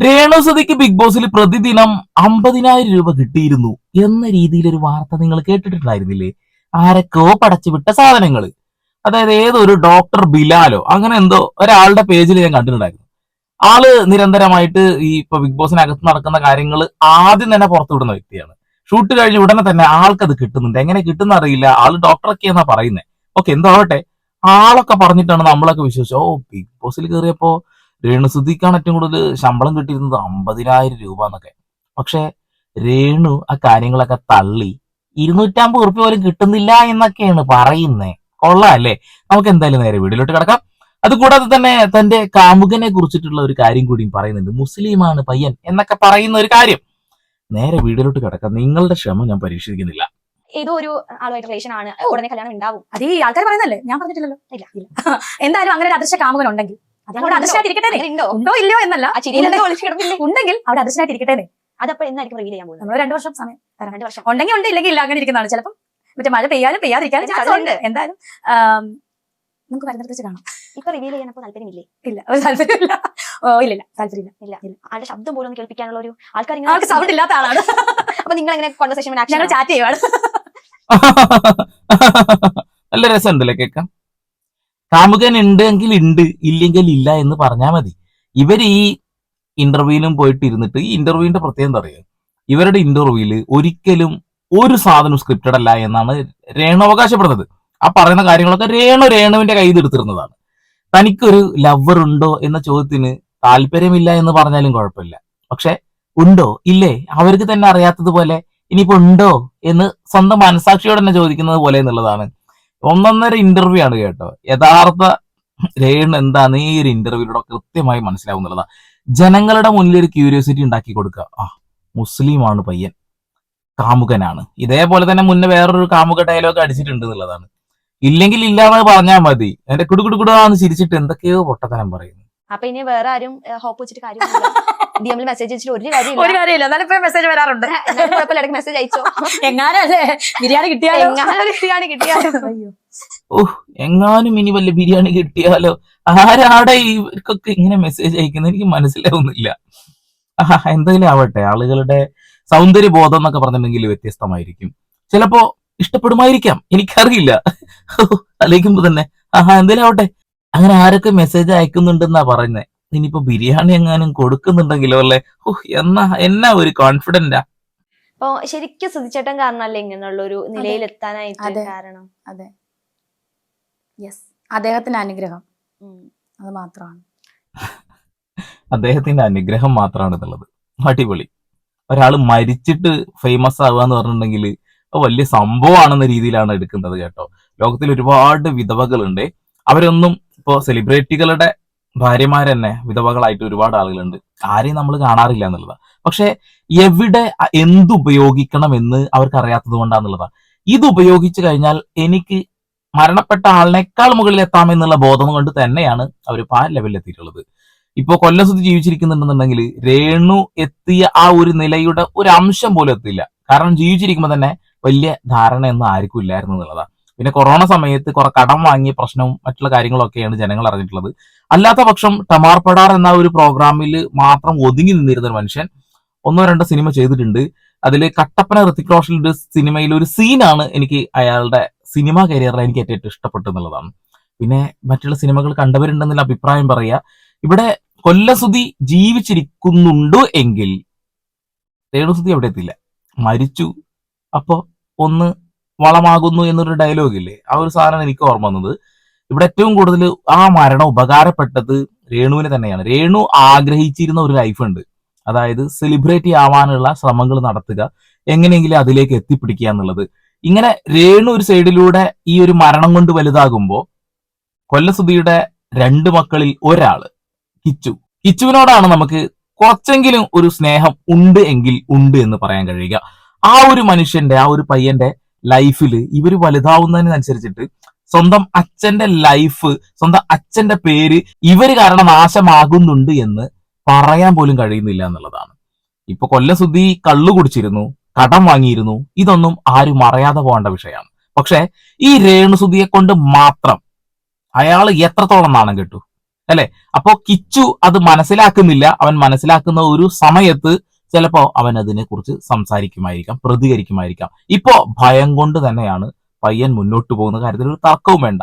രേണുസുതിക്ക് big ബോസിൽ പ്രതിദിനം 50,000 രൂപ കിട്ടിയിരുന്നു എന്ന രീതിയിൽ ഒരു വാർത്ത നിങ്ങൾ കേട്ടിട്ടുണ്ടായിരുന്നില്ലേ? ആരൊക്കെയോ പടച്ചുവിട്ട സാധനങ്ങൾ. അതായത് ഏതൊരു ഡോക്ടർ ബിലാലോ അങ്ങനെ എന്തോ ഒരാളുടെ പേജിൽ ഞാൻ കണ്ടിട്ടുണ്ടായിരുന്നു. ആള് നിരന്തരമായിട്ട് ഈ ഇപ്പൊ ബിഗ് ബോസിനകത്ത് നടക്കുന്ന കാര്യങ്ങൾ ആദ്യം തന്നെ പുറത്തുവിടുന്ന വ്യക്തിയാണ്. ഷൂട്ട് കഴിഞ്ഞ ഉടനെ തന്നെ ആൾക്കത് കിട്ടുന്നുണ്ട്. എങ്ങനെ കിട്ടുന്ന അറിയില്ല. ആള് ഡോക്ടറൊക്കെ എന്നാ പറയുന്നത്. ഓക്കെ, എന്തോ ആവട്ടെ. ആളൊക്കെ പറഞ്ഞിട്ടാണ് നമ്മളൊക്കെ വിശ്വസിച്ചു. ഓ, ബിഗ് ബോസിൽ കയറിയപ്പോ രേണുസുതിക്കാണ് ഏറ്റവും കൂടുതൽ ശമ്പളം കിട്ടിയിരുന്നത് 50,000 രൂപ എന്നൊക്കെ. പക്ഷെ രേണു ആ കാര്യങ്ങളൊക്കെ തള്ളി 250 ഉറുപ്പ്യ പോലും കിട്ടുന്നില്ല എന്നൊക്കെയാണ് പറയുന്നേ. കൊള്ളാം അല്ലേ? നമുക്ക് എന്തായാലും നേരെ വീഡിയോയിലോട്ട് കിടക്കാം. അതുകൂടാതെ തന്നെ തന്റെ കാമുകനെ കുറിച്ചിട്ടുള്ള ഒരു കാര്യം കൂടിയും പറയുന്നുണ്ട്. മുസ്ലിമാണ് പയ്യൻ എന്നൊക്കെ പറയുന്ന ഒരു കാര്യം. നേരെ വീഡിയോയിലോട്ട് കിടക്കാം. നിങ്ങളുടെ ക്ഷമ ഞാൻ പരീക്ഷിക്കുന്നില്ല. ഏതോ ഒരു ആളുമായിട്ട് റിലേഷൻ ആണ്, ഉടനെ കല്യാണം ഉണ്ടാവും. അത് ഈ ആൾക്കാർ പറയുന്നല്ലേ, ഞാൻ പറഞ്ഞിട്ടില്ലല്ലോ. ഇല്ല എന്തായാലും അങ്ങനെ ഒരു അദൃശ്യ കാമുകൻ ഉണ്ടെങ്കിൽ അവിടെ അദൃശ്യമായിട്ടിരിക്കട്ടെ. ഉണ്ടോ ഇല്ലയോ എന്നല്ല, ഉണ്ടെങ്കിൽ അവിടെ അദൃശ്യമായിട്ടിരിക്കട്ടെ. അതപ്പോ എന്നായിരിക്കും റിവീൽ ചെയ്യാൻ പോകുന്നത്? നമ്മൾ 2 വർഷം സമയം, 2 വർഷം ഉണ്ടെങ്കിൽ ഉണ്ട്, ഇല്ലെങ്കിൽ ഇല്ല. അങ്ങനെ ഇരിക്കുന്നതാണ്. ചിലപ്പോൾ മറ്റേ മഴ പെയ്യാലും പെയ്യാതിരിക്കാനും ഉണ്ട്. എന്തായാലും നമുക്ക് വരുന്നിടത്ത് വെച്ച് കാണാം. ഇപ്പൊ റിവീൽ ചെയ്യാൻ താല്പര്യമില്ലേ? ഇല്ല, ഒരു താല്പര്യമില്ല. ഇല്ല, താല്പര്യമില്ല. ആളുടെ ശബ്ദം പോലും കേൾപ്പിക്കാനുള്ള ഒരു ആൾക്ക് സൗണ്ട് ഇല്ലാത്ത ആളാണ്. അപ്പൊ നിങ്ങൾ എങ്ങനെ കോൺവെർസേഷൻ ഞങ്ങൾ ചാറ്റ് ചെയ്യുവാണ്. നല്ല രസമുണ്ടല്ലേ കേൾക്കാം. കാമുകൻ ഉണ്ട് എങ്കിൽ ഉണ്ട്, ഇല്ലെങ്കിൽ ഇല്ല എന്ന് പറഞ്ഞാൽ മതി. ഇവർ ഈ ഇന്റർവ്യൂവിലും പോയിട്ട് ഇരുന്നിട്ട്, ഈ ഇന്റർവ്യൂവിന്റെ പ്രത്യേകം എന്താ പറയുക, ഇവരുടെ ഇന്റർവ്യൂവിൽ ഒരിക്കലും ഒരു സാധനം സ്ക്രിപ്റ്റഡ് അല്ല എന്നാണ് രേണു അവകാശപ്പെടുന്നത്. ആ പറയുന്ന കാര്യങ്ങളൊക്കെ രേണുവിന്റെ കയ്യിൽ എടുത്തിരുന്നതാണ്. തനിക്കൊരു ലവർ ഉണ്ടോ എന്ന ചോദ്യത്തിന് താല്പര്യമില്ല എന്ന് പറഞ്ഞാലും കുഴപ്പമില്ല. പക്ഷെ ഉണ്ടോ ഇല്ലേ അവർക്ക് തന്നെ അറിയാത്തതുപോലെ ഇനിയിപ്പോ ഉണ്ടോ എന്ന് സ്വന്തം മനസാക്ഷിയോട് തന്നെ ചോദിക്കുന്നത് പോലെ എന്നുള്ളതാണ്. 1.5 ഇന്റർവ്യൂ ആണ് കേട്ടോ. യഥാർത്ഥ രേണു എന്താന്ന് ഈ ഒരു ഇന്റർവ്യൂയിലൂടെ കൃത്യമായി മനസ്സിലാവുന്നുള്ളതാണ്. ജനങ്ങളുടെ മുന്നിൽ ഒരു ക്യൂരിയോസിറ്റി ഉണ്ടാക്കി കൊടുക്കുക. മുസ്ലിമാണ് പയ്യൻ, കാമുകനാണ്. ഇതേപോലെ തന്നെ മുന്നേ വേറൊരു കാമുക ഡയലോഗ് അടിച്ചിട്ടുണ്ട് എന്നുള്ളതാണ്. ഇല്ലെങ്കിൽ ഇല്ലാന്ന് പറഞ്ഞാൽ മതി. എന്റെ കുടുകുടുകുടാന്ന് ചിരിച്ചിട്ട് എന്തൊക്കെയോ പൊട്ടത്തനം പറയുന്നു. അപ്പൊ ഇനി വേറെ ആരും ഹോപ്പ് വെച്ചിട്ട് കാര്യമില്ല. ഡിഎമ്മിൽ മെസ്സേജ് അയച്ചിട്ട് ഒരു കാര്യമില്ല. എന്നാലും ഇപ്പൊ മെസ്സേജ് വരാറുണ്ട്. കുഴപ്പമില്ല, മെസ്സേജ് അയച്ചോ. എങ്ങാനല്ലേ ബിരിയാണി കിട്ടിയാലോ? ബിരിയാണി കിട്ടിയാലോ? എങ്ങാനും ഇനി വല്ല ബിരിയാണി കിട്ടിയാലോ? ആരാടെ ഇവർക്കൊക്കെ ഇങ്ങനെ മെസ്സേജ് അയക്കുന്നത് എനിക്ക് മനസ്സിലാവുന്നില്ല. എന്തെങ്കിലും ആവട്ടെ, ആളുകളുടെ സൗന്ദര്യബോധം എന്നൊക്കെ പറഞ്ഞിട്ടുണ്ടെങ്കിൽ വ്യത്യസ്തമായിരിക്കും. ചിലപ്പോ ഇഷ്ടപ്പെടുമായിരിക്കാം, എനിക്കറിയില്ല. അലയിക്കുമ്പോ തന്നെ എന്തെങ്കിലും ആവട്ടെ. അങ്ങനെ ആരൊക്കെ മെസ്സേജ് അയക്കുന്നുണ്ടെന്നാ പറയുന്നത്. ഇനിയിപ്പോ ബിരിയാണി എങ്ങാനും കൊടുക്കുന്നുണ്ടെങ്കിലോ അല്ലേ, എന്നാ ഒരു കോൺഫിഡന്റാ. അപ്പൊ ശരിക്കും സുധിച്ചേട്ടൻ കാരണല്ലേ ഇങ്ങനെയുള്ള ഒരു നിലയിൽ എത്താനായിട്ട് കാരണം? അതെ, യെസ്, അദ്ദേഹത്തിന്റെ അനുഗ്രഹം, അത് മാത്രമാണ്. അദ്ദേഹത്തിന്റെ അനുഗ്രഹം മാത്രമാണ് എന്നുള്ളത് അടിപൊളി. ഒരാൾ മരിച്ചിട്ട് ഫേമസ് ആവുക എന്ന് പറഞ്ഞിട്ടുണ്ടെങ്കിൽ വലിയ സംഭവമാണെന്ന രീതിയിലാണ് എടുക്കുന്നത് കേട്ടോ. ലോകത്തിൽ ഒരുപാട് വിധവകളുണ്ട്. അവരൊന്നും ഇപ്പോ സെലിബ്രിറ്റികളുടെ ഭാര്യമാർ തന്നെ വിധവകളായിട്ട് ഒരുപാട് ആളുകളുണ്ട്. ആരെയും നമ്മൾ കാണാറില്ല എന്നുള്ളതാണ്. പക്ഷെ എവിടെ എന്തുപയോഗിക്കണം എന്ന് അവർക്ക് അറിയാത്തത് കൊണ്ടാന്നുള്ളതാണ്. ഇത് ഉപയോഗിച്ചു കഴിഞ്ഞാൽ എനിക്ക് മരണപ്പെട്ട ആളിനേക്കാൾ മുകളിൽ എത്താമെന്നുള്ള ബോധം കൊണ്ട് തന്നെയാണ് അവർ ആ ലെവലിൽ എത്തിയിട്ടുള്ളത്. ഇപ്പോ കൊല്ലസുതി ജീവിച്ചിരിക്കുന്നുണ്ടെന്നുണ്ടെങ്കിൽ രേണു എത്തിയ ആ ഒരു നിലയുടെ ഒരു അംശം പോലും എത്തില്ല. കാരണം ജീവിച്ചിരിക്കുമ്പോൾ തന്നെ വലിയ ധാരണയൊന്നും ആർക്കും ഇല്ലായിരുന്നു എന്നുള്ളതാണ്. പിന്നെ കൊറോണ സമയത്ത് കുറെ കടം വാങ്ങിയ പ്രശ്നവും മറ്റുള്ള കാര്യങ്ങളൊക്കെയാണ് ജനങ്ങൾ അറിഞ്ഞിട്ടുള്ളത്. അല്ലാത്ത പക്ഷം ടമാർ പടാർ എന്ന ഒരു പ്രോഗ്രാമിൽ മാത്രം ഒതുങ്ങി നിന്നിരുന്ന ഒരു മനുഷ്യൻ 1-2 സിനിമ ചെയ്തിട്ടുണ്ട്. അതിൽ കട്ടപ്പന ഋത്തിക് റോഷന്റെ സിനിമയിൽ ഒരു സീനാണ് എനിക്ക് അയാളുടെ സിനിമ കരിയറിൽ എനിക്ക് ഏറ്റവും ഇഷ്ടപ്പെട്ടു എന്നുള്ളതാണ്. പിന്നെ മറ്റുള്ള സിനിമകൾ കണ്ടവരുണ്ടെന്നുള്ള അഭിപ്രായം പറയുക. ഇവിടെ കൊല്ലസുതി ജീവിച്ചിരിക്കുന്നുണ്ടോ എങ്കിൽ രേണുസുതി എവിടെ എത്തില്ല, മരിച്ചു. അപ്പോ ഒന്ന് വളമാകുന്നു എന്നൊരു ഡയലോഗ് ഇല്ലേ, ആ ഒരു സാധനം എനിക്ക് ഓർമ്മ വന്നത്. ഇവിടെ ഏറ്റവും കൂടുതൽ ആ മരണം ഉപകാരപ്പെട്ടത് രേണുവിന് തന്നെയാണ്. രേണു ആഗ്രഹിച്ചിരുന്ന ഒരു ലൈഫ് ഉണ്ട്. അതായത് സെലിബ്രിറ്റി ആവാനുള്ള ശ്രമങ്ങൾ നടത്തുക, എങ്ങനെയെങ്കിലും അതിലേക്ക് എത്തിപ്പിടിക്കുക എന്നുള്ളത്. ഇങ്ങനെ രേണു ഒരു സൈഡിലൂടെ ഈ ഒരു മരണം കൊണ്ട് വലുതാകുമ്പോ കൊല്ലസുതിയുടെ 2 മക്കളിൽ ഒരാള് കിച്ചുവിനോടാണ് നമുക്ക് കുറച്ചെങ്കിലും ഒരു സ്നേഹം ഉണ്ട് എങ്കിൽ ഉണ്ട് എന്ന് പറയാൻ കഴിയുക. ആ ഒരു മനുഷ്യന്റെ, ആ ഒരു പയ്യന്റെ ലൈഫിൽ ഇവര് വലുതാവുന്നതിനനുസരിച്ചിട്ട് സ്വന്തം അച്ഛന്റെ ലൈഫ്, സ്വന്തം അച്ഛന്റെ പേര് ഇവര് കാരണം നാശമാകുന്നുണ്ട് എന്ന് പറയാൻ പോലും കഴിയുന്നില്ല എന്നുള്ളതാണ്. ഇപ്പൊ കൊല്ലസുതി കള്ളു കുടിച്ചിരുന്നു, കടം വാങ്ങിയിരുന്നു, ഇതൊന്നും ആരും അറിയാതെ പോകേണ്ട വിഷയമാണ്. പക്ഷെ ഈ രേണുസുതിയെ കൊണ്ട് മാത്രം അയാൾ എത്രത്തോളം നാണം കെട്ടു. അല്ലെ? അപ്പോ കിച്ചു അത് മനസ്സിലാക്കുന്നില്ല. അവൻ മനസ്സിലാക്കുന്ന ഒരു സമയത്ത് ചിലപ്പോ അവൻ അതിനെ കുറിച്ച് സംസാരിക്കുമായിരിക്കാം, പ്രതികരിക്കുമായിരിക്കാം. ഇപ്പോ ഭയം കൊണ്ട് തന്നെയാണ് പയ്യൻ മുന്നോട്ട് പോകുന്ന കാര്യത്തിൽ ഒരു തർക്കവും വേണ്ട.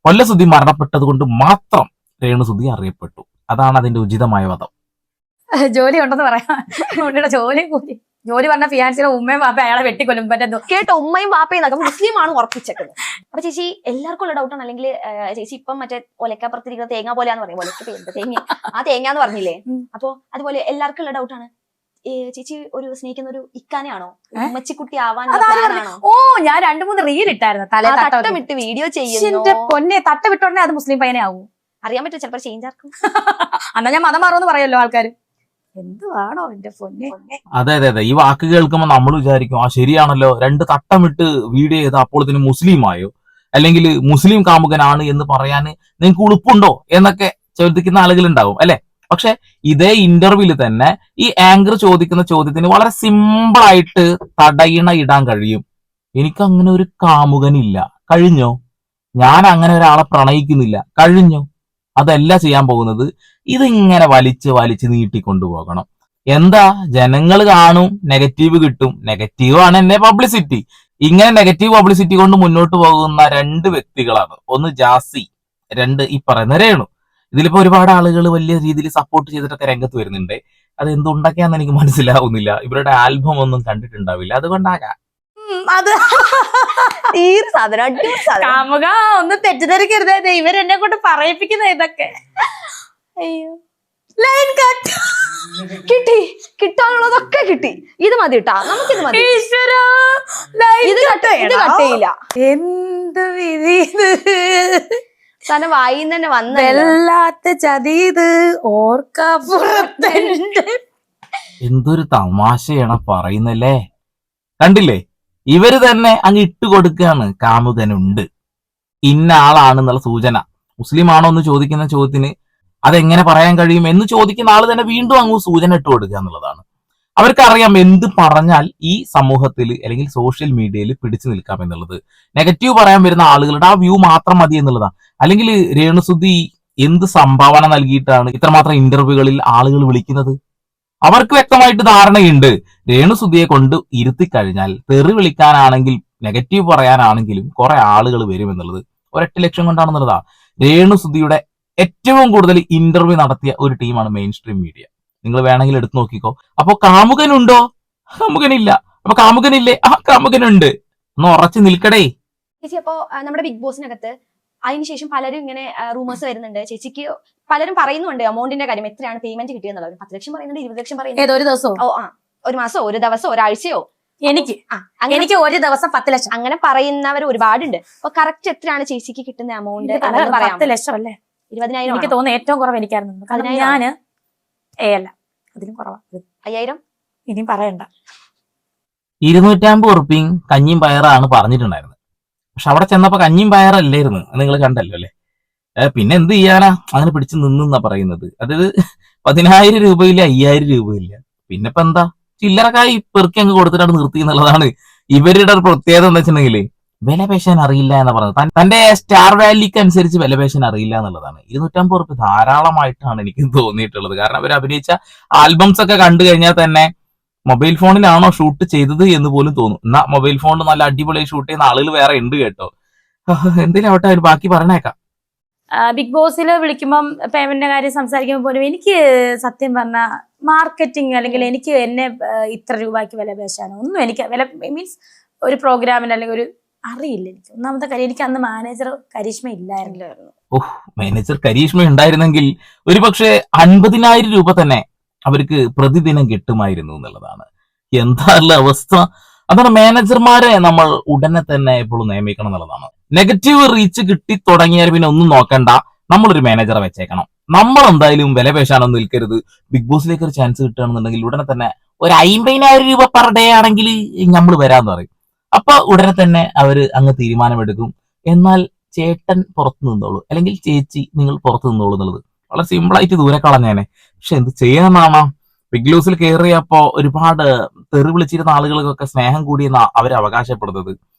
കൊല്ലസുദ്ധി മരണപ്പെട്ടത് കൊണ്ട് മാത്രം രേണുസുദ്ധി അറിയപ്പെട്ടു. അതാണ് അതിന്റെ ഉചിതമായ വധം. ജോലി ഉണ്ടെന്ന് പറയാം. ഉണ്ണിയുടെ ജോലി കൂടി ജോലി പറഞ്ഞ ഫിയാൻസിയുടെ ഉമ്മയും വാപ്പ അയാളെ വെട്ടിക്കൊല്ലും. കേട്ടോ, ഉമ്മയും വാപ്പയും എന്നൊക്കെ മുസ്ലിമാണ് ഉറപ്പിച്ചേക്കുന്നത്. അപ്പൊ ചേച്ചി എല്ലാവർക്കും ഉള്ള ഡൗട്ടാണ്. അല്ലെങ്കിൽ ചേച്ചി ഇപ്പം മറ്റേ ഒലക്കപ്പുറത്തിരിക്കുന്ന തേങ്ങ പോലെയാന്ന് പറയും. ഒലക്ക എന്താ തേങ്ങ, ആ തേങ്ങാന്ന് പറഞ്ഞില്ലേ? അപ്പൊ അതുപോലെ എല്ലാവർക്കും ഉള്ള ഡൗട്ടാണ്, ചേച്ചി ഒരു സ്നേഹിക്കുന്ന ഒരു ഇക്കാനെയാണോ, ഉമ്മച്ചിക്കുട്ടി ആവാനുള്ള പ്ലാനാണോ? ഓ, ഞാൻ 2-3 റീൽ ഇട്ടായിരുന്നു. തട്ടമിട്ട് വീഡിയോ ചെയ്യുന്നു. പൊന്നെ, തട്ട വിട്ടോണ്ടേ അത് മുസ്ലിം പയ്യനെ ആവും. അറിയാൻ പറ്റും, ചിലപ്പോൾ ചേഞ്ച് ആർക്കും. എന്നാ ഞാൻ മതം മാറുമെന്ന് പറയല്ലോ ആൾക്കാര്. എന്തുവാണോ എന്റെ പൊന്നെ. അതെ അതെ അതെ, ഈ വാക്ക് കേൾക്കുമ്പോൾ നമ്മൾ വിചാരിക്കും ആ ശരിയാണല്ലോ, 2 തട്ടമിട്ട് വീഡിയോ ചെയ്ത് അപ്പോഴത്തേന് മുസ്ലിം ആയോ, അല്ലെങ്കിൽ മുസ്ലിം കാമുകനാണ് എന്ന് പറയാൻ നിങ്ങൾക്ക് ഉളുപ്പുണ്ടോ എന്നൊക്കെ ചോദിക്കുന്ന ആളുകളുണ്ടാവും അല്ലെ? പക്ഷെ ഇതേ ഇന്റർവ്യൂവിൽ തന്നെ ഈ ആങ്കർ ചോദിക്കുന്ന ചോദ്യത്തിന് വളരെ സിമ്പിൾ ആയിട്ട് തടയിണ ഇടാൻ കഴിയും. എനിക്ക് അങ്ങനെ ഒരു കാമുകനില്ല, കഴിഞ്ഞോ? ഞാൻ അങ്ങനെ ഒരാളെ പ്രണയിക്കുന്നില്ല, കഴിഞ്ഞോ? അതല്ല ചെയ്യാൻ പോകുന്നത്. ഇതിങ്ങനെ വലിച്ച് വലിച്ച് നീട്ടിക്കൊണ്ടുപോകണം. എന്താ, ജനങ്ങൾ കാണും, നെഗറ്റീവ് കിട്ടും. നെഗറ്റീവ് ആണ് എന്നെ പബ്ലിസിറ്റി. ഇങ്ങനെ നെഗറ്റീവ് പബ്ലിസിറ്റി കൊണ്ട് മുന്നോട്ട് പോകുന്ന 2 വ്യക്തികളാണ്. ഒന്ന് ജാസി, 2 ഈ പറയുന്ന രേണു. ഇതിലിപ്പോ ഒരുപാട് ആളുകൾ വലിയ രീതിയിൽ സപ്പോർട്ട് ചെയ്തിട്ടൊക്കെ രംഗത്ത് വരുന്നുണ്ട്. അത് എന്തുണ്ടാക്കിയാന്ന് എനിക്ക് മനസ്സിലാവുന്നില്ല. ഇവരുടെ ആൽബം ഒന്നും കണ്ടിട്ടുണ്ടാവില്ല, അതുകൊണ്ടാകാം. അത് കാമുക ഒന്ന് തെറ്റിദ്ധരിക്കരുതേ, ഇവരെന്നെ കൊണ്ട് പറയിപ്പിക്കുന്ന ഇതൊക്കെ. അയ്യോ, ലൈൻ കട്ട് കിട്ടി, കിട്ടാനുള്ളതൊക്കെ കിട്ടി. ഇത് മതി കേട്ടാ, നമുക്കിത് മതി. ഇത് കട്ടയില്ല. എന്ത് വിധി കാരണം വായിന്ന് തന്നെ വന്ന വല്ലാത്ത ചതീത് ഓർക്കാപ്പുറത്തുണ്ട്. എന്തൊരു തമാശയാണ് പറയുന്നല്ലേ. കണ്ടില്ലേ, ഇവര് തന്നെ അങ്ങ് ഇട്ടുകൊടുക്കുകയാണ് കാമുകനുണ്ട്, ഇന്ന ആളാണെന്നുള്ള സൂചന. മുസ്ലിം ആണോ എന്ന് ചോദിക്കുന്ന ചോദ്യത്തിന് അതെങ്ങനെ പറയാൻ കഴിയും എന്ന് ചോദിക്കുന്ന ആള് തന്നെ വീണ്ടും അങ്ങ് സൂചന ഇട്ട് കൊടുക്കുക എന്നുള്ളതാണ്. അവർക്കറിയാം എന്ത് പറഞ്ഞാൽ ഈ സമൂഹത്തിൽ അല്ലെങ്കിൽ സോഷ്യൽ മീഡിയയിൽ പിടിച്ചു നിൽക്കാം എന്നുള്ളത്. നെഗറ്റീവ് പറയാൻ വരുന്ന ആളുകളുടെ ആ വ്യൂ മാത്രം മതി എന്നുള്ളതാണ്. അല്ലെങ്കിൽ രേണുസുദ്ധി എന്ത് സംഭാവന നൽകിയിട്ടാണ് ഇത്രമാത്രം ഇന്റർവ്യൂകളിൽ ആളുകൾ വിളിക്കുന്നത്? അവർക്ക് വ്യക്തമായിട്ട് ധാരണയുണ്ട്, രേണുസുദ്ധിയെ കൊണ്ട് ഇരുത്തി കഴിഞ്ഞാൽ തെറി വിളിക്കാനാണെങ്കിൽ നെഗറ്റീവ് പറയാനാണെങ്കിലും കുറെ ആളുകൾ വരും എന്നുള്ളത് 1 ലക്ഷം കൊണ്ടാണെന്നുള്ളതാ. രേണുസുദ്ധിയുടെ ഏറ്റവും കൂടുതൽ ഇന്റർവ്യൂ നടത്തിയ ഒരു ടീമാണ് മെയിൻ സ്ട്രീം മീഡിയ. നിങ്ങൾ വേണമെങ്കിൽ എടുത്തു നോക്കിക്കോ. അപ്പൊ കാമുകനുണ്ടോ? കാമുകനില്ല. അപ്പൊ കാമുകനില്ലേ? ആ കാമുകനുണ്ട്. ഒന്ന് ഉറച്ചു നിൽക്കടേ ചേച്ചി. അപ്പോ നമ്മുടെ ബിഗ് ബോസിനകത്ത് അതിനുശേഷം പലരും ഇങ്ങനെ റൂമേഴ്സ് വരുന്നുണ്ട്. ചേച്ചിക്ക് പലരും പറയുന്നുണ്ട് അമൗണ്ടിന്റെ കാര്യം, എത്രയാണ് പേയ്മെന്റ് കിട്ടിയെന്നുള്ളത്. 10 ലക്ഷം പറയുന്നുണ്ട്, 20 ലക്ഷം പറയുന്നുണ്ട്. ഒരു ദിവസമോ? ഒരു മാസോ, ഒരു ദിവസമോ, ഒരാഴ്ചയോ? എനിക്ക് ഒരു ദിവസം 10 ലക്ഷം അങ്ങനെ പറയുന്നവർ ഒരുപാടുണ്ട്. അപ്പൊ കറക്റ്റ് എത്രയാണ് ചേച്ചിക്ക് കിട്ടുന്ന എമൗണ്ട്? 10 ലക്ഷം അല്ലേ? 20,000 എനിക്ക് തോന്നുന്നു ഏറ്റവും കുറവ് എനിക്കായിരുന്നു. കാരണം ഞാന് അല്ല, അതിലും കുറവാ. 5,000 ഇനിയും പറയണ്ട. 250 ഉറുപ്പിയും കഞ്ഞിയും പയറാണ് പറഞ്ഞിട്ടുണ്ടായിരുന്നത്. പക്ഷെ അവിടെ ചെന്നപ്പോ കഞ്ഞിയും പയറല്ലായിരുന്നു, നിങ്ങൾ കണ്ടല്ലോ അല്ലെ? പിന്നെ എന്ത് ചെയ്യാനാ, അങ്ങനെ പിടിച്ചു നിന്നാ പറയുന്നത്. അതായത് 10,000 രൂപയില്ല, 5,000 രൂപയില്ല. പിന്നെ ഇപ്പൊ എന്താ, ചില്ലറക്കായി പെറുക്കി അങ്ങ് കൊടുത്തിട്ടാണ് നിർത്തി എന്നുള്ളതാണ് ഇവരുടെ ഒരു പ്രത്യേകത. എന്ന് വെച്ചിട്ടുണ്ടെങ്കിൽ വില പേശാൻ അറിയില്ല എന്ന് പറഞ്ഞത്. തന്റെ സ്റ്റാർ വാല്യൂക്ക് അനുസരിച്ച് വില പേശാൻ അറിയില്ല എന്നുള്ളതാണ്. 250 ഉറുപ്പ് ധാരാളമായിട്ടാണ് എനിക്ക് തോന്നിയിട്ടുള്ളത്. കാരണം അവർ അഭിനയിച്ച ആൽബംസ് ഒക്കെ കണ്ടു കഴിഞ്ഞാൽ തന്നെ മൊബൈൽ ഫോണിലാണോ ഷൂട്ട് ചെയ്തത് എന്ന് പോലും തോന്നും. എന്നാ മൊബൈൽ ഫോണിൽ നല്ല അടിപൊളിയായി ഷൂട്ട് ചെയ്യുന്ന ആളുകൾ വേറെ ഉണ്ട് കേട്ടോ. എന്തെങ്കിലും ആവട്ടെ, അവർ ബാക്കി പറഞ്ഞേക്കാം. ബിഗ് ബോസിൽ വിളിക്കുമ്പം പേയ്മെന്റിന്റെ കാര്യം സംസാരിക്കുമ്പോൾ പോലും എനിക്ക് സത്യം പറഞ്ഞ മാർക്കറ്റിംഗ് അല്ലെങ്കിൽ എനിക്ക് എന്നെ ഇത്ര രൂപയ്ക്ക് വില പേശാനോ ഒന്നും എനിക്ക് വില മീൻസ് ഒരു പ്രോഗ്രാമിന് അല്ലെങ്കിൽ ഒരു അറിയില്ല. എനിക്ക് ഒന്നാമത്തെ കാര്യം, എനിക്ക് അന്ന് മാനേജർ കരീഷ്മ ഇല്ലായിരുന്നു. ഓഹ്, മാനേജർ കരീഷ്മ ഉണ്ടായിരുന്നെങ്കിൽ ഒരു പക്ഷേ 50,000 രൂപ തന്നെ അവർക്ക് പ്രതിദിനം കിട്ടുമായിരുന്നു എന്നുള്ളതാണ്. എന്താ അവസ്ഥ. അതാണ് മാനേജർമാരെ നമ്മൾ ഉടനെ തന്നെ എപ്പോഴും നിയമിക്കണം എന്നുള്ളതാണ്. നെഗറ്റീവ് റീച്ച് കിട്ടി തുടങ്ങിയാൽ പിന്നെ ഒന്നും നോക്കണ്ട, നമ്മളൊരു മാനേജറെ വെച്ചേക്കണം. നമ്മൾ എന്തായാലും വില പേശാനൊന്നും നിൽക്കരുത്. ബിഗ് ബോസിലേക്ക് ഒരു ചാൻസ് കിട്ടുകയാണെന്നുണ്ടെങ്കിൽ ഉടനെ തന്നെ ഒരു 50,000 രൂപ പെർ ഡേ ആണെങ്കിൽ നമ്മൾ വരാന്ന് പറയും. അപ്പൊ ഉടനെ തന്നെ അവര് അങ്ങ് തീരുമാനമെടുക്കും. എന്നാൽ ചേട്ടൻ പുറത്തു നിന്നോളൂ, അല്ലെങ്കിൽ ചേച്ചി നിങ്ങൾ പുറത്തു നിന്നോളൂ എന്നുള്ളത് വളരെ സിമ്പിളായിട്ട് ദൂരെ കളഞ്ഞേനെ. പക്ഷെ എന്ത് ചെയ്യാനാണ്, ബിഗ് ബോസിൽ കയറിയപ്പോ ഒരുപാട് തെറി വിളിച്ചിരുന്ന ആളുകൾക്കൊക്കെ സ്നേഹം കൂടിയെന്ന അവർ അവകാശപ്പെടുന്നത്.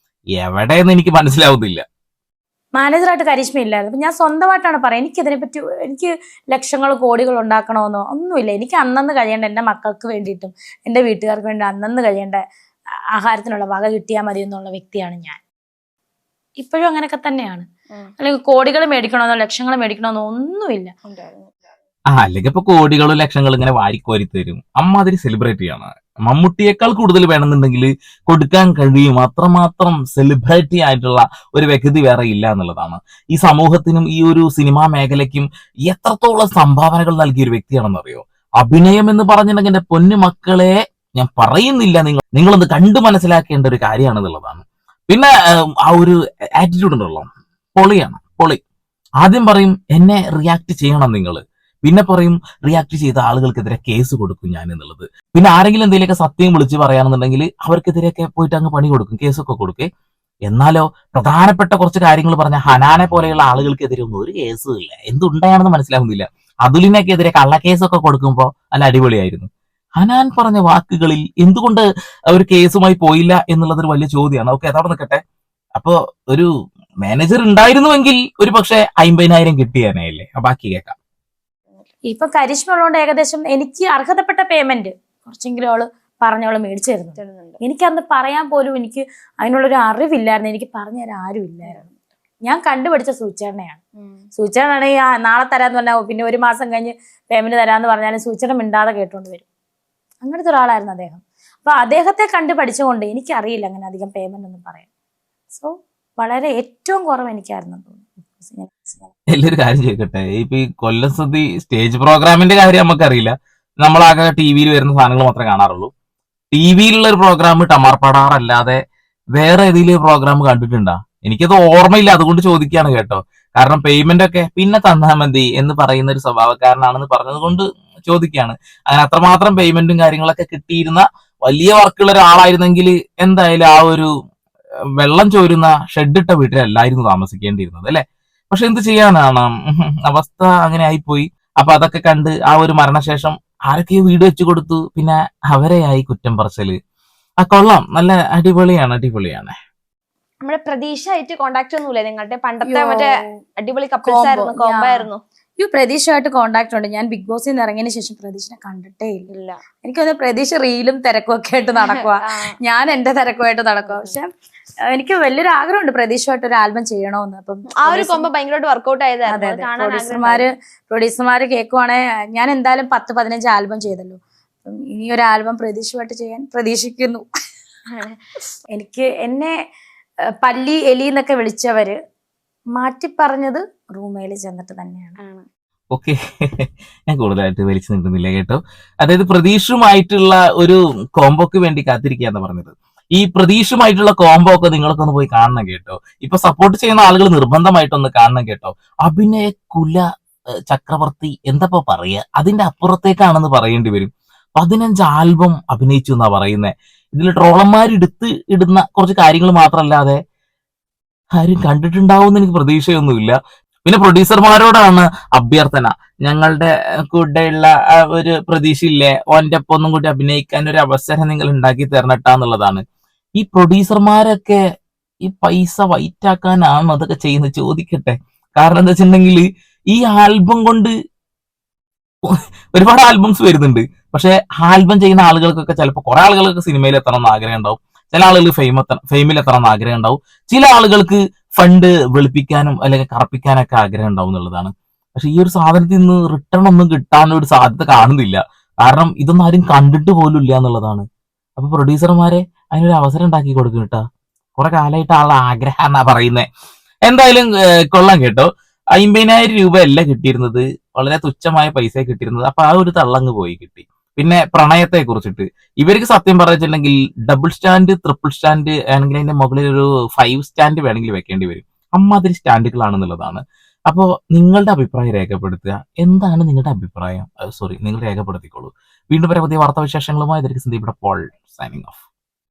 എവിടെയെന്ന് എനിക്ക് മനസ്സിലാവുന്നില്ല. മാനേജറായിട്ട് കരിഷ്മ ഇല്ലായിരുന്നു. അപ്പം ഞാൻ സ്വന്തമായിട്ടാണ് പറയുന്നത്. എനിക്കതിനെപ്പറ്റി എനിക്ക് ലക്ഷങ്ങൾ കോടികൾ ഉണ്ടാക്കണമെന്നോ ഒന്നുമില്ല. എനിക്ക് അന്നന്ന് കഴിയേണ്ട എൻ്റെ മക്കൾക്ക് വേണ്ടിയിട്ടും എൻ്റെ വീട്ടുകാർക്ക് വേണ്ടി അന്നന്ന് കഴിയേണ്ട ആഹാരത്തിനുള്ള വക കിട്ടിയാൽ മതി എന്നുള്ള വ്യക്തിയാണ് ഞാൻ. ഇപ്പോഴും അങ്ങനെയൊക്കെ തന്നെയാണ്. അല്ലെങ്കിൽ കോടികൾ മേടിക്കണമെന്നോ ലക്ഷങ്ങൾ മേടിക്കണമെന്നോ ഒന്നുമില്ല. അല്ലെങ്കിൽ ഇപ്പൊ കോടികളും ലക്ഷങ്ങളും ഇങ്ങനെ വാരിക്കോരി തരും. അമ്മാതിരി സെലിബ്രിറ്റിയാണ്. മമ്മൂട്ടിയേക്കാൾ കൂടുതൽ വേണമെന്നുണ്ടെങ്കിൽ കൊടുക്കാൻ കഴിയും. അത്രമാത്രം സെലിബ്രിറ്റി ആയിട്ടുള്ള ഒരു വ്യക്തി വേറെ ഇല്ല എന്നുള്ളതാണ്. ഈ സമൂഹത്തിനും ഈ ഒരു സിനിമാ മേഖലയ്ക്കും എത്രത്തോളം സംഭാവനകൾ നൽകിയ ഒരു വ്യക്തിയാണെന്നറിയോ. അഭിനയം എന്ന് പറഞ്ഞിട്ടുണ്ടെങ്കിൽ എന്റെ പൊന്നു മക്കളെ ഞാൻ പറയുന്നില്ല, നിങ്ങളൊന്ന് കണ്ടു മനസ്സിലാക്കേണ്ട ഒരു കാര്യമാണെന്നുള്ളതാണ്. പിന്നെ ആ ഒരു ആറ്റിറ്റ്യൂഡ് ഉണ്ടല്ലോ, പൊളിയാണ്, പൊളി. ആദ്യം പറയും എന്നെ റിയാക്ട് ചെയ്യണം നിങ്ങൾ, പിന്നെ പറയും റിയാക്ട് ചെയ്ത ആളുകൾക്കെതിരെ കേസ് കൊടുക്കും ഞാൻ എന്നുള്ളത്. പിന്നെ ആരെങ്കിലും എന്തെങ്കിലുമൊക്കെ സത്യം വിളിച്ച് പറയാണെന്നുണ്ടെങ്കിൽ അവർക്കെതിരെയൊക്കെ പോയിട്ട് അങ്ങ് പണി കൊടുക്കും, കേസൊക്കെ കൊടുക്കേ. എന്നാലോ പ്രധാനപ്പെട്ട കുറച്ച് കാര്യങ്ങൾ പറഞ്ഞ ഹനാനെ പോലെയുള്ള ആളുകൾക്കെതിരെ ഒന്നും ഒരു കേസും ഇല്ല. എന്തുണ്ടായാണെന്ന് മനസ്സിലാവുന്നില്ല. അതുലിനൊക്കെ എതിരെ കള്ളക്കേസൊക്കെ കൊടുക്കുമ്പോൾ നല്ല അടിപൊളിയായിരുന്നു. ഹനാൻ പറഞ്ഞ വാക്കുകളിൽ എന്തുകൊണ്ട് ഒരു കേസുമായി പോയില്ല എന്നുള്ളത് ഒരു വലിയ ചോദ്യമാണ്. ഓക്കെ, അതവിടെ നിൽക്കട്ടെ. അപ്പോ ഒരു മാനേജർ ഉണ്ടായിരുന്നുവെങ്കിൽ ഒരു പക്ഷെ 50,000 കിട്ടിയാനല്ലേ. ബാക്കി കേൾക്കാം. ഇപ്പൊ കരിഷ്മ ഉള്ളതുകൊണ്ട് ഏകദേശം എനിക്ക് അർഹതപ്പെട്ട പേയ്മെന്റ് കുറച്ചെങ്കിലും അവള് പറഞ്ഞവള് മേടിച്ചു തരുന്നുണ്ട്. എനിക്കന്ന് പറയാൻ പോലും എനിക്ക് അതിനുള്ളൊരു അറിവില്ലായിരുന്നു. എനിക്ക് പറഞ്ഞു തരാൻ ആരും ഇല്ലായിരുന്നു. ഞാൻ കണ്ടുപിടിച്ച സൂചനയാണ്. സൂചനയാണെങ്കിൽ നാളെ തരാന്ന് പറഞ്ഞാൽ പിന്നെ ഒരു മാസം കഴിഞ്ഞ് പേയ്മെന്റ് തരാന്ന് പറഞ്ഞാലും സൂചന മിണ്ടാതെ കേട്ടോണ്ട് വരും. അങ്ങനത്തെ ഒരാളായിരുന്നു അദ്ദേഹം. അപ്പൊ അദ്ദേഹത്തെ കണ്ടു പഠിച്ചുകൊണ്ട് എനിക്കറിയില്ല അങ്ങനെ അധികം പേയ്മെന്റ് ഒന്നും പറയാം. സോ വളരെ ഏറ്റവും കുറവ് എനിക്കായിരുന്നു തോന്നുന്നു. എല്ലാവരും കാര്യം ചോദിക്കട്ടെ, ഇപ്പൊ ഈ കൊല്ലം സുധി സ്റ്റേജ് പ്രോഗ്രാമിന്റെ കാര്യം നമുക്കറിയില്ല. നമ്മളാകെ ടി വിയിൽ വരുന്ന സാധനങ്ങൾ മാത്രമേ കാണാറുള്ളൂ. ടി വിയിലുള്ള ഒരു പ്രോഗ്രാം ടമാർപ്പടാറല്ലാതെ വേറെ ഏതെങ്കിലും പ്രോഗ്രാം കണ്ടിട്ടുണ്ടോ? എനിക്കത് ഓർമ്മയില്ല, അതുകൊണ്ട് ചോദിക്കുകയാണ് കേട്ടോ. കാരണം പേയ്മെന്റ് ഒക്കെ പിന്നെ തന്നാൽ മതി എന്ന് പറയുന്ന ഒരു സ്വഭാവക്കാരനാണെന്ന് പറഞ്ഞത് കൊണ്ട് ചോദിക്കുകയാണ്. അങ്ങനെ അത്രമാത്രം പേയ്മെന്റും കാര്യങ്ങളൊക്കെ കിട്ടിയിരുന്ന വലിയ വർക്കുള്ള ഒരാളായിരുന്നെങ്കിൽ എന്തായാലും ആ ഒരു വെള്ളം ചോരുന്ന ഷെഡിട്ട വീട്ടിലല്ലായിരുന്നു താമസിക്കേണ്ടിയിരുന്നത് അല്ലെ. പക്ഷെ എന്ത് ചെയ്യാനാണ്, അവസ്ഥ അങ്ങനെ ആയിപ്പോയി. അപ്പൊ അതൊക്കെ കണ്ട് ആ ഒരു മരണശേഷം ആരൊക്കെയോ വീട് വെച്ചു കൊടുത്തു. പിന്നെ അവരെയായി കുറ്റം പറച്ചല്. കൊള്ളാം, നല്ല അടിപൊളിയാണ്, അടിപൊളിയാണ്. നമ്മുടെ പ്രതീക്ഷ ആയിട്ട് കോണ്ടാക്ട് ഒന്നുമില്ലേ നിങ്ങളുടെ? പണ്ടത്തെ മറ്റേ അടിപൊളി കപ്പിൾസ് ആയിരുന്നു, കോംബോ ആയിരുന്നു. പ്രതീക്ഷയായിട്ട് കോണ്ടാക്ട് ഉണ്ട്. ഞാൻ ബിഗ് ബോസിൽ നിന്ന് ഇറങ്ങിയതിന് ശേഷം പ്രതീക്ഷനെ കണ്ടിട്ടേ ഇല്ല. എനിക്കൊന്ന് പ്രതീക്ഷ റീലും തിരക്കും ഒക്കെ ആയിട്ട് നടക്കുക, ഞാൻ എന്റെ തിരക്കുമായിട്ട് നടക്കുക. പക്ഷെ എനിക്ക് വലിയൊരു ആഗ്രഹമുണ്ട് പ്രതീക്ഷയായിട്ട് ഒരു ആൽബം ചെയ്യണമെന്ന്. അപ്പം ആ ഒരു കോംബോ ഭയങ്കരമായിട്ട് വർക്ക്ഔട്ട് ആയതായിരുന്നു. പ്രൊഡ്യൂസർമാര് കേൾക്കുവാണെങ്കിൽ ഞാൻ എന്തായാലും 10-15 ആൽബം ചെയ്തല്ലോ. അപ്പം ഇനി ഒരു ആൽബം പ്രതീക്ഷയായിട്ട് ചെയ്യാൻ പ്രതീക്ഷിക്കുന്നു. എനിക്ക് എന്നെ പല്ലി എലി എന്നൊക്കെ വിളിച്ചവര് മാറ്റി പറഞ്ഞത് റൂമേൽ ചെന്നിട്ട് തന്നെയാണ്. ഓക്കെ, ഞാൻ കൂടുതലായിട്ട് വലിച്ചു നിൽക്കുന്നില്ല കേട്ടോ. അതായത് പ്രതീക്ഷയുമായിട്ടുള്ള ഒരു കോംബോക്ക് വേണ്ടി കാത്തിരിക്കുകയെന്ന് പറഞ്ഞത്. ഈ പ്രതീക്ഷയുമായിട്ടുള്ള കോംബോ ഒക്കെ നിങ്ങളൊക്കെ ഒന്ന് പോയി കാണണം കേട്ടോ. ഇപ്പൊ സപ്പോർട്ട് ചെയ്യുന്ന ആളുകൾ നിർബന്ധമായിട്ടൊന്ന് കാണണം കേട്ടോ. അഭിനയ കുല ചക്രവർത്തി എന്താ പറയാ, അതിന്റെ അപ്പുറത്തേക്കാണെന്ന് പറയേണ്ടി വരും. 15 ആൽബം അഭിനയിച്ചു എന്നാ പറയുന്നത്. ഇതിൽ ട്രോളന്മാരെടുത്ത് ഇടുന്ന കുറച്ച് കാര്യങ്ങൾ മാത്രമല്ലാതെ ആരും കണ്ടിട്ടുണ്ടാവും എനിക്ക് പ്രതീക്ഷയൊന്നുമില്ല. പിന്നെ പ്രൊഡ്യൂസർമാരോടാണ് അഭ്യർത്ഥന, ഞങ്ങളുടെ കൂടെയുള്ള ഒരു പ്രതീക്ഷയില്ലേ, ഓന്റെ ഒപ്പം ഒന്നും കൂടി അഭിനയിക്കാൻ ഒരു അവസരം നിങ്ങൾ ഉണ്ടാക്കി തരണട്ടാന്നുള്ളതാണ്. ഈ പ്രൊഡ്യൂസർമാരൊക്കെ ഈ പൈസ വൈറ്റാക്കാനാണോ അതൊക്കെ ചെയ്യുന്നത് ചോദിക്കട്ടെ. കാരണം എന്താ വെച്ചിട്ടുണ്ടെങ്കിൽ ഈ ആൽബം കൊണ്ട് ഒരുപാട് ആൽബംസ് വരുന്നുണ്ട്. പക്ഷെ ആൽബം ചെയ്യുന്ന ആളുകൾക്കൊക്കെ ചിലപ്പോൾ കുറെ ആളുകൾക്ക് സിനിമയിൽ എത്തണം എന്ന് ആഗ്രഹം ഉണ്ടാവും, ചില ആളുകൾക്ക് ഫെയിമിൽ എത്തണം എന്ന് ആഗ്രഹം ഉണ്ടാവും, ചില ആളുകൾക്ക് ഫണ്ട് വെളുപ്പിക്കാനും അല്ലെങ്കിൽ കറപ്പിക്കാനൊക്കെ ആഗ്രഹം ഉണ്ടാവും എന്നുള്ളതാണ്. പക്ഷെ ഈ ഒരു സാധനത്തിൽ നിന്ന് റിട്ടേൺ ഒന്നും കിട്ടാനൊരു സാധ്യത കാണുന്നില്ല. കാരണം ഇതൊന്നും ആരും കണ്ടിട്ട് പോലും ഇല്ല എന്നുള്ളതാണ്. അപ്പൊ പ്രൊഡ്യൂസർമാരെ അതിനൊരു അവസരം ഉണ്ടാക്കി കൊടുക്കും കേട്ടാ. കുറെ കാലമായിട്ട് ആളുടെ ആഗ്രഹം എന്നാ പറയുന്നത്. എന്തായാലും കൊള്ളാം കേട്ടോ. 50,000 രൂപ അല്ല കിട്ടിയിരുന്നത്, വളരെ തുച്ഛമായ പൈസ കിട്ടിയിരുന്നത്. അപ്പൊ ആ ഒരു തള്ളങ്ങ് പോയി കിട്ടി. പിന്നെ പ്രണയത്തെ കുറിച്ചിട്ട് ഇവർക്ക് സത്യം പറഞ്ഞിട്ടുണ്ടെങ്കിൽ ഡബിൾ സ്റ്റാൻഡ്, ട്രിപ്പിൾ സ്റ്റാൻഡ് ആണെങ്കിൽ അതിന്റെ മുകളിൽ ഒരു 5 സ്റ്റാൻഡ് വേണമെങ്കിൽ വെക്കേണ്ടി വരും. അമ്മാതിരി സ്റ്റാൻഡുകളാണെന്നുള്ളതാണ്. അപ്പോൾ നിങ്ങളുടെ അഭിപ്രായം രേഖപ്പെടുത്തുക. എന്താണ് നിങ്ങളുടെ അഭിപ്രായം? നിങ്ങൾ രേഖപ്പെടുത്തിക്കോളൂ. വീണ്ടും പുതിയ വാർത്താവിശേഷങ്ങളുമായി സന്ദീപ് പോൾ സൈനിങ് ഓഫ്.